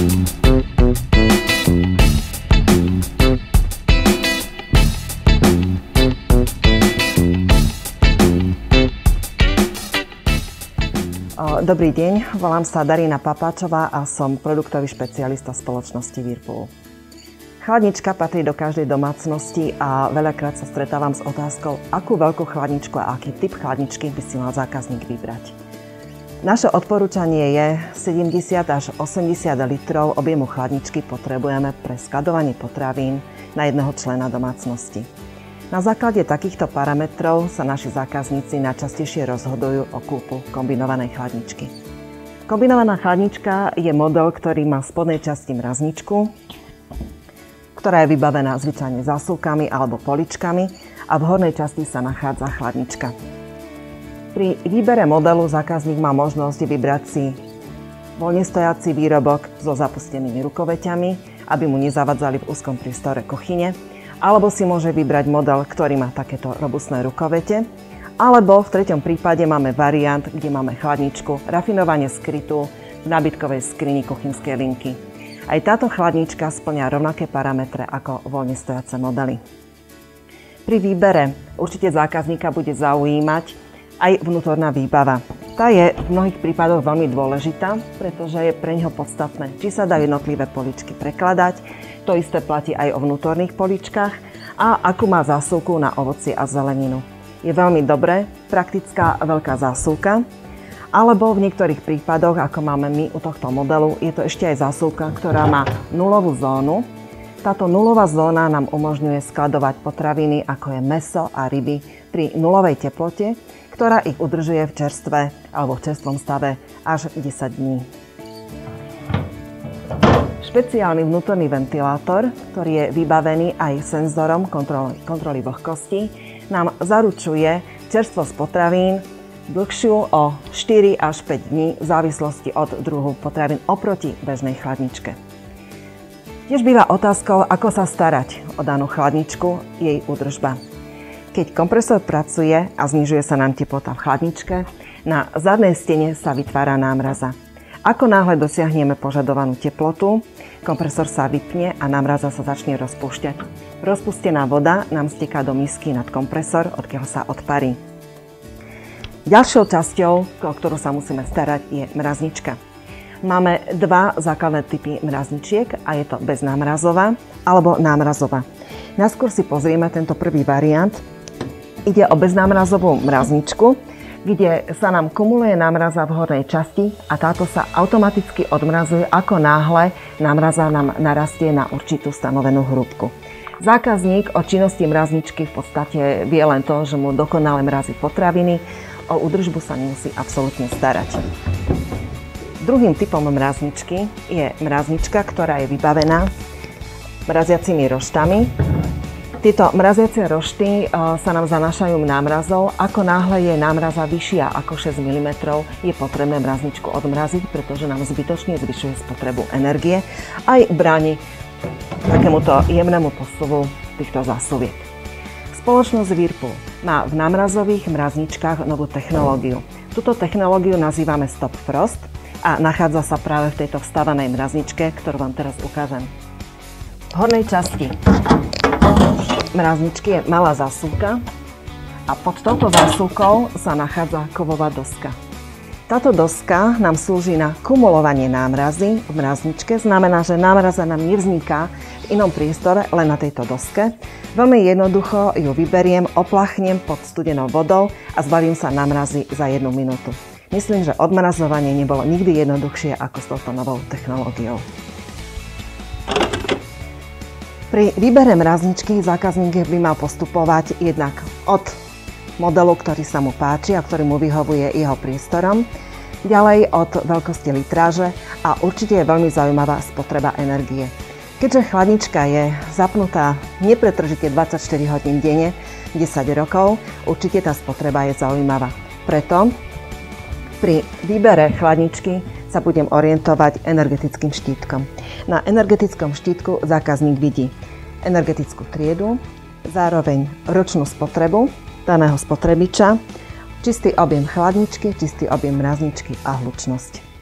Dobrý deň, volám sa Darina Papáčová a som produktový špecialista spoločnosti Whirlpool. Chladnička patrí do každej domácnosti a veľakrát sa stretávam s otázkou, akú veľkú chladničku a aký typ chladničky by si mal zákazník vybrať. Naše odporúčanie je 70 až 80 litrov objemu chladničky potrebujeme pre skladovanie potravín na jedného člena domácnosti. Na základe takýchto parametrov sa naši zákazníci najčastejšie rozhodujú o kúpu kombinovanej chladničky. Kombinovaná chladnička je model, ktorý má v spodnej časti mrazničku, ktorá je vybavená zvyčajne zásuvkami alebo poličkami a v hornej časti sa nachádza chladnička. Pri výbere modelu zákazník má možnosť vybrať si voľne stojací výrobok so zapustenými rukoveťami, aby mu nezavadzali v úzkom priestore kuchyne, alebo si môže vybrať model, ktorý má takéto robustné rukovete, alebo v treťom prípade máme variant, kde máme chladničku rafinovane skrytú v nábytkovej skrini kuchynskej linky. Aj táto chladnička spĺňa rovnaké parametre ako voľne stojace modely. Pri výbere určite zákazníka bude zaujímať aj vnútorná výbava. Tá je v mnohých prípadoch veľmi dôležitá, pretože je pre neho podstatné, či sa dajú jednotlivé poličky prekladať. To isté platí aj o vnútorných poličkách a akú má zásuvku na ovocie a zeleninu. Je veľmi dobré, praktická veľká zásuvka, alebo v niektorých prípadoch, ako máme my u tohto modelu, je to ešte aj zásuvka, ktorá má nulovú zónu. Táto nulová zóna nám umožňuje skladovať potraviny, ako je mäso a ryby pri nulovej teplote, ktorá ich udržuje v čerstve alebo v čerstvom stave až 10 dní. Špeciálny vnútorný ventilátor, ktorý je vybavený aj senzorom kontroly vlhkosti, nám zaručuje čerstvosť potravín dlhšiu o 4 až 5 dní v závislosti od druhu potravín oproti bežnej chladničke. Tiež býva otázkou, ako sa starať o danú chladničku, jej údržba. Keď kompresor pracuje a znižuje sa nám teplota v chladničke, na zadnej stene sa vytvára námraza. Ako náhle dosiahneme požadovanú teplotu, kompresor sa vypne a námraza sa začne rozpúšťať. Rozpustená voda nám steká do misky nad kompresor, odkiaľ sa odparí. Ďalšou časťou, o ktorú sa musíme starať, je mraznička. Máme dva základné typy mrazničiek a je to beznámrazová alebo námrazová. Najskôr si pozrieme tento prvý variant. Ide o beznámrazovú mrazničku, kde sa nám kumuluje námraza v hornej časti a táto sa automaticky odmrazuje, ako náhle námraza nám narastie na určitú stanovenú hrúbku. Zákazník o činnosti mrazničky v podstate vie len to, že mu dokonale mrazí potraviny, o údržbu sa nemusí absolútne starať. Druhým typom mrazničky je mraznička, ktorá je vybavená mraziacimi roštami. Tieto mraziace rošty sa nám zanášajú námrazou. Ako náhle je námraza vyššia ako 6 mm, je potrebné mrazničku odmraziť, pretože nám zbytočne zvyšuje spotrebu energie aj bráni takémuto jemnému posuvu týchto zásobiek. Spoločnosť Whirlpool má v námrazových mrazničkách novú technológiu. Túto technológiu nazývame Stop Frost a nachádza sa práve v tejto vstavanej mrazničke, ktorú vám teraz ukážem. V hornej časti mrazničky je malá zásuvka a pod touto zásuvkou sa nachádza kovová doska. Táto doska nám slúži na kumulovanie námrazy v mrazničke, znamená, že námraza nám nevzniká v inom priestore, len na tejto doske. Veľmi jednoducho ju vyberiem, oplachnem pod studenou vodou a zbavím sa námrazy za 1 minútu. Myslím, že odmrazovanie nebolo nikdy jednoduchšie ako s touto novou technológiou. Pri výbere mrazničky zákazník by mal postupovať jednak od modelu, ktorý sa mu páči a ktorý mu vyhovuje jeho priestorom, ďalej od veľkosti litráže a určite je veľmi zaujímavá spotreba energie. Keďže chladnička je zapnutá nepretržite 24 hodín denne, 10 rokov, určite tá spotreba je zaujímavá. Preto pri výbere chladničky sa budem orientovať energetickým štítkom. Na energetickom štítku zákazník vidí energetickú triedu, zároveň ročnú spotrebu daného spotrebiča, čistý objem chladničky, čistý objem mrazničky a hlučnosť.